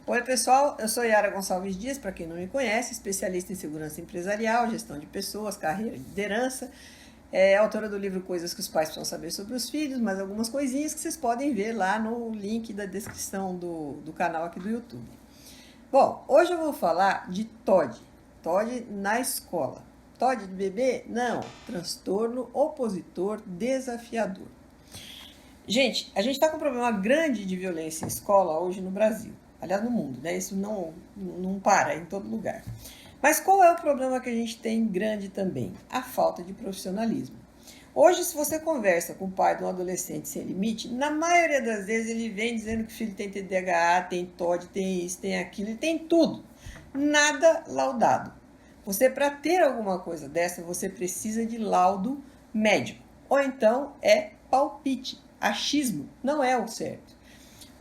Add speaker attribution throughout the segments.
Speaker 1: Oi pessoal, eu sou Yara Gonçalves Dias, para quem não me conhece, especialista em segurança empresarial, gestão de pessoas, carreira e liderança. Autora do livro Coisas que os Pais Precisam Saber sobre os Filhos, mais algumas coisinhas que vocês podem ver lá no link da descrição do canal aqui do YouTube. Bom, hoje eu vou falar de TOD, TOD na escola. TOD de bebê? Não, transtorno opositor desafiador. Gente, a gente está com um problema grande de violência em escola hoje no Brasil. Aliás, no mundo, né? Isso não para em todo lugar. Mas qual é o problema que a gente tem grande também? A falta de profissionalismo. Hoje, se você conversa com o pai de um adolescente sem limite, na maioria das vezes ele vem dizendo que o filho tem TDAH, tem TOD, tem isso, tem aquilo, ele tem tudo. Nada laudado. Você, para ter alguma coisa dessa, você precisa de laudo médico. Ou então é palpite. Achismo não é o certo.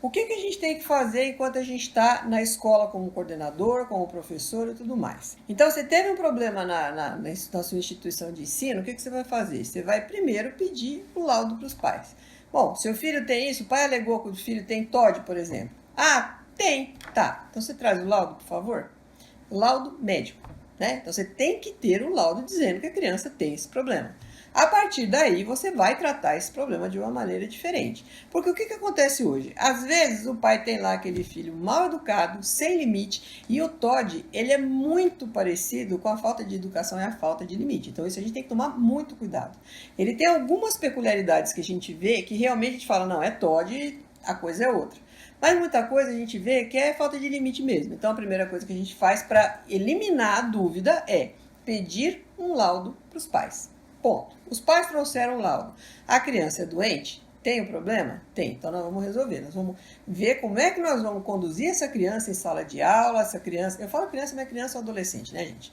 Speaker 1: O que a gente tem que fazer enquanto a gente está na escola como coordenador, como professor e tudo mais? Então, você teve um problema na sua instituição de ensino, o que você vai fazer? Você vai primeiro pedir o laudo para os pais. Bom, seu filho tem isso, o pai alegou que o filho tem TOD, por exemplo. Ah, tem. Tá, então você traz o laudo, por favor? Laudo médico, né? Então, você tem que ter um laudo dizendo que a criança tem esse problema. A partir daí, você vai tratar esse problema de uma maneira diferente. Porque o que acontece hoje? Às vezes, o pai tem lá aquele filho mal educado, sem limite, e o TOD, ele é muito parecido com a falta de educação e a falta de limite. Então, isso a gente tem que tomar muito cuidado. Ele tem algumas peculiaridades que a gente vê que realmente a gente fala, não, é TOD, a coisa é outra. Mas muita coisa a gente vê que é falta de limite mesmo. Então, a primeira coisa que a gente faz para eliminar a dúvida é pedir um laudo para os pais. Ponto. Os pais trouxeram o laudo. A criança é doente? Tem um problema? Tem. Então, nós vamos resolver. Nós vamos ver como é que nós vamos conduzir essa criança em sala de aula, essa criança... Eu falo criança, mas é criança ou adolescente, né, gente?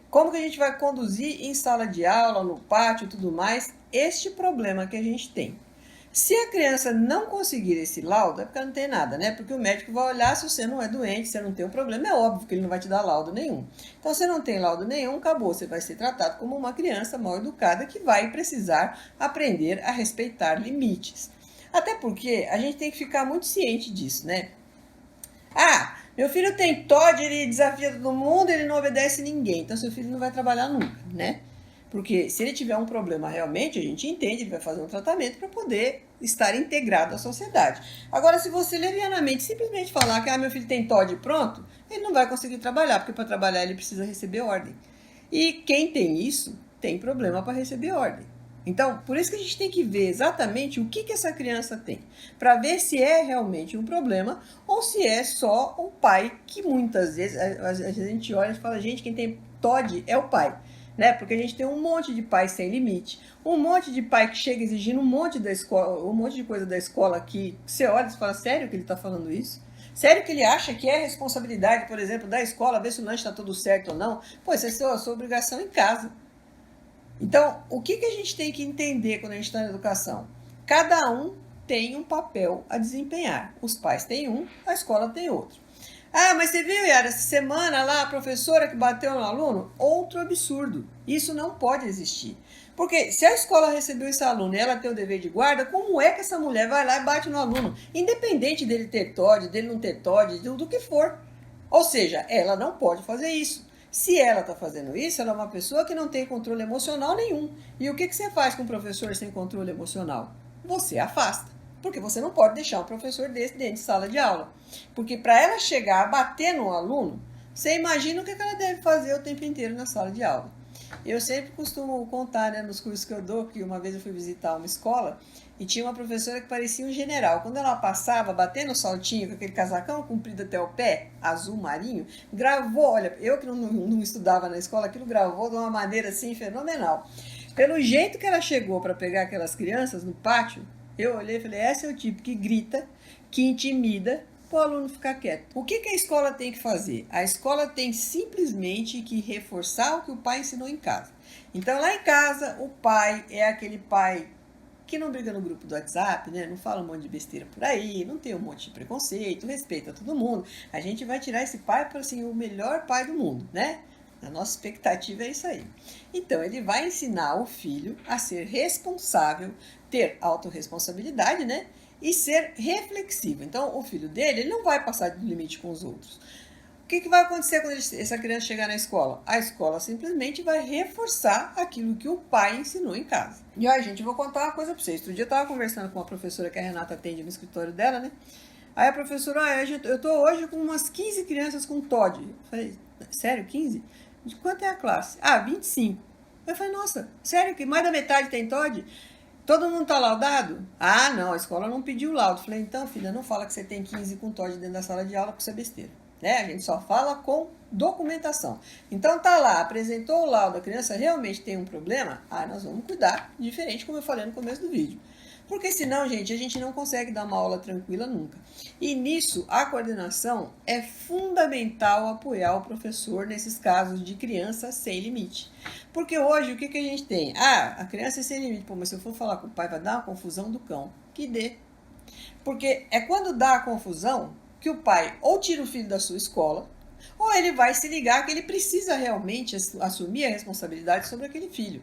Speaker 1: Como que a gente vai conduzir em sala de aula, no pátio e tudo mais, este problema que a gente tem. Se a criança não conseguir esse laudo, é porque ela não tem nada, né? Porque o médico vai olhar se você não é doente, se você não tem um problema, é óbvio que ele não vai te dar laudo nenhum. Então, se não tem laudo nenhum, acabou. Você vai ser tratado como uma criança mal educada que vai precisar aprender a respeitar limites. Até porque a gente tem que ficar muito ciente disso, né? Ah, meu filho tem TOD, ele desafia todo mundo, ele não obedece ninguém. Então, seu filho não vai trabalhar nunca, né? Porque se ele tiver um problema realmente, a gente entende, ele vai fazer um tratamento para poder estar integrado à sociedade. Agora, se você levianamente simplesmente falar que meu filho tem TOD e pronto, ele não vai conseguir trabalhar, porque para trabalhar ele precisa receber ordem. E quem tem isso, tem problema para receber ordem. Então, por isso que a gente tem que ver exatamente o que essa criança tem, para ver se é realmente um problema ou se é só o pai, que muitas vezes a gente olha e fala, gente, quem tem TOD é o pai. Né? Porque a gente tem um monte de pai sem limite, um monte de pai que chega exigindo um monte da escola, um monte de coisa da escola que você olha e fala, sério que ele está falando isso? Sério que ele acha que é responsabilidade, por exemplo, da escola, ver se o lanche está tudo certo ou não? Pô, isso é a sua obrigação em casa. Então, o que a gente tem que entender quando a gente está na educação? Cada um tem um papel a desempenhar. Os pais têm um, a escola tem outro. Ah, mas você viu, Yara, essa semana lá a professora que bateu no aluno? Outro absurdo. Isso não pode existir. Porque se a escola recebeu esse aluno e ela tem o dever de guarda, como é que essa mulher vai lá e bate no aluno? Independente dele ter TOD, dele não ter TOD, do que for. Ou seja, ela não pode fazer isso. Se ela está fazendo isso, ela é uma pessoa que não tem controle emocional nenhum. E o que você faz com um professor sem controle emocional? Você afasta. Porque você não pode deixar um professor desse dentro de sala de aula. Porque para ela chegar a bater no aluno, você imagina o que ela deve fazer o tempo inteiro na sala de aula. Eu sempre costumo contar, né, nos cursos que eu dou, que uma vez eu fui visitar uma escola e tinha uma professora que parecia um general. Quando ela passava, batendo o saltinho com aquele casacão comprido até o pé, azul marinho, gravou, olha, eu que não estudava na escola, aquilo gravou de uma maneira assim fenomenal. Pelo jeito que ela chegou para pegar aquelas crianças no pátio, eu olhei e falei, esse é o tipo que grita, que intimida, para o aluno ficar quieto. O que a escola tem que fazer? A escola tem simplesmente que reforçar o que o pai ensinou em casa. Então, lá em casa, o pai é aquele pai que não briga no grupo do WhatsApp, né? Não fala um monte de besteira por aí, não tem um monte de preconceito, respeita todo mundo. A gente vai tirar esse pai para assim, o melhor pai do mundo, né? A nossa expectativa é isso aí. Então, ele vai ensinar o filho a ser responsável, ter autorresponsabilidade, né? e ser reflexivo. Então, o filho dele, ele não vai passar do limite com os outros. O que vai acontecer quando essa criança chegar na escola? A escola simplesmente vai reforçar aquilo que o pai ensinou em casa. E aí, gente, eu vou contar uma coisa para vocês. Outro dia eu estava conversando com uma professora que a Renata atende no escritório dela, né? Aí a professora, eu tô hoje com umas 15 crianças com TOD. Eu falei, sério, 15? De quanto é a classe? 25. Eu falei, nossa, sério que mais da metade tem TOD? Todo mundo tá laudado? Não, a escola não pediu laudo. Eu falei, então, filha, não fala que você tem 15 com TOD dentro da sala de aula, porque isso é besteira. Né? A gente só fala com documentação. Então tá lá, apresentou o laudo, a criança realmente tem um problema, nós vamos cuidar, diferente como eu falei no começo do vídeo. Porque senão, gente, a gente não consegue dar uma aula tranquila nunca. E nisso, a coordenação é fundamental apoiar o professor nesses casos de criança sem limite. Porque hoje, o que a gente tem? A criança é sem limite. Pô, mas se eu for falar com o pai, vai dar uma confusão do cão. Que dê. Porque é quando dá a confusão que o pai ou tira o filho da sua escola, ou ele vai se ligar que ele precisa realmente assumir a responsabilidade sobre aquele filho.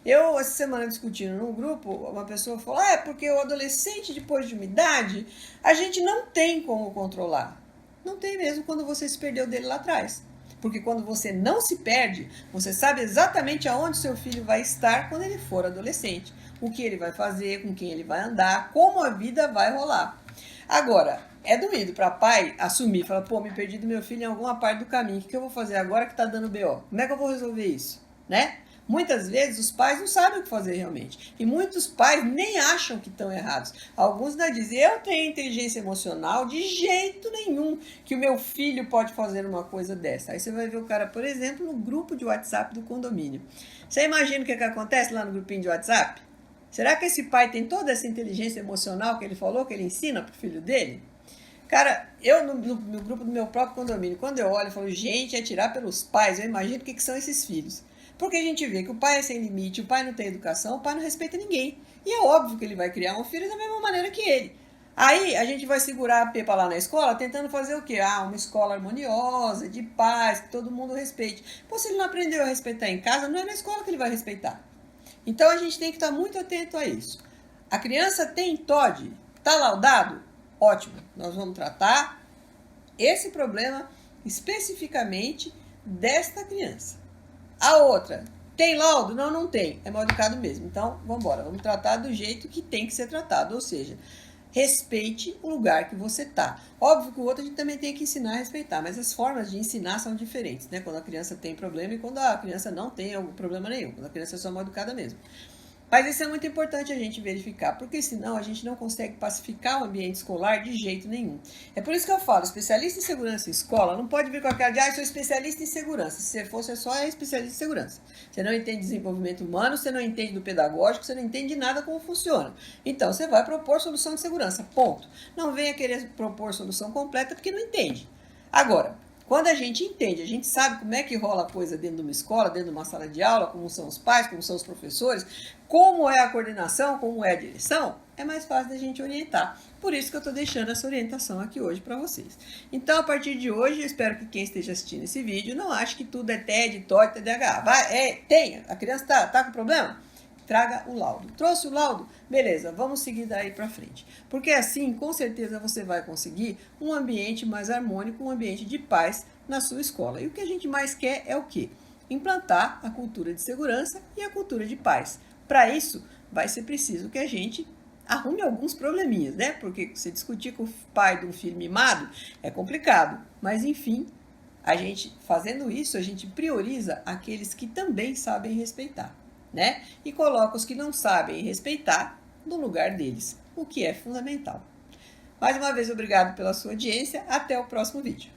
Speaker 1: Eu, essa semana, discutindo num grupo, uma pessoa falou, é porque o adolescente, depois de uma idade, a gente não tem como controlar. Não tem mesmo quando você se perdeu dele lá atrás. Porque quando você não se perde, você sabe exatamente aonde seu filho vai estar quando ele for adolescente. O que ele vai fazer, com quem ele vai andar, como a vida vai rolar. Agora, é doído para pai assumir, falar, pô, me perdi do meu filho em alguma parte do caminho, o que eu vou fazer agora que tá dando BO? Como é que eu vou resolver isso? Né? Muitas vezes os pais não sabem o que fazer realmente. E muitos pais nem acham que estão errados. Alguns ainda dizem, eu tenho inteligência emocional, de jeito nenhum que o meu filho pode fazer uma coisa dessa. Aí você vai ver o cara, por exemplo, no grupo de WhatsApp do condomínio. Você imagina o que acontece lá no grupinho de WhatsApp? Será que esse pai tem toda essa inteligência emocional que ele falou, que ele ensina para o filho dele? Cara, eu no grupo do meu próprio condomínio, quando eu olho, eu falo, gente, é tirar pelos pais, eu imagino o que são esses filhos. Porque a gente vê que o pai é sem limite, o pai não tem educação, o pai não respeita ninguém. E é óbvio que ele vai criar um filho da mesma maneira que ele. Aí a gente vai segurar a Pepa lá na escola tentando fazer o quê? Uma escola harmoniosa, de paz, que todo mundo respeite. Pô, se ele não aprendeu a respeitar em casa, não é na escola que ele vai respeitar. Então a gente tem que estar muito atento a isso. A criança tem TOD, está laudado? Ótimo, nós vamos tratar esse problema especificamente desta criança. A outra, tem laudo? Não, não tem. É mal educado mesmo. Então, vamos embora. Vamos tratar do jeito que tem que ser tratado. Ou seja, respeite o lugar que você está. Óbvio que o outro a gente também tem que ensinar a respeitar, mas as formas de ensinar são diferentes, né? Quando a criança tem problema e quando a criança não tem algum problema nenhum. Quando a criança é só mal educada mesmo. Mas isso é muito importante a gente verificar, porque senão a gente não consegue pacificar o ambiente escolar de jeito nenhum. É por isso que eu falo, especialista em segurança em escola não pode vir com aquela de, eu sou especialista em segurança. Se você for, você só é especialista em segurança. Você não entende desenvolvimento humano, você não entende do pedagógico, você não entende de nada como funciona. Então, você vai propor solução de segurança, ponto. Não venha querer propor solução completa porque não entende. Agora, quando a gente entende, a gente sabe como é que rola a coisa dentro de uma escola, dentro de uma sala de aula, como são os pais, como são os professores, como é a coordenação, como é a direção, é mais fácil da gente orientar. Por isso que eu estou deixando essa orientação aqui hoje para vocês. Então, a partir de hoje, eu espero que quem esteja assistindo esse vídeo não ache que tudo é TED, TOD, TDAH. Tem, a criança tá com problema? Traga o laudo. Trouxe o laudo? Beleza, vamos seguir daí para frente. Porque assim, com certeza, você vai conseguir um ambiente mais harmônico, um ambiente de paz na sua escola. E o que a gente mais quer é o quê? Implantar a cultura de segurança e a cultura de paz. Para isso, vai ser preciso que a gente arrume alguns probleminhas, né? Porque você discutir com o pai de um filho mimado é complicado. Mas, enfim, a gente, fazendo isso, a gente prioriza aqueles que também sabem respeitar, né? E coloca os que não sabem respeitar no lugar deles, o que é fundamental. Mais uma vez, obrigado pela sua audiência. Até o próximo vídeo.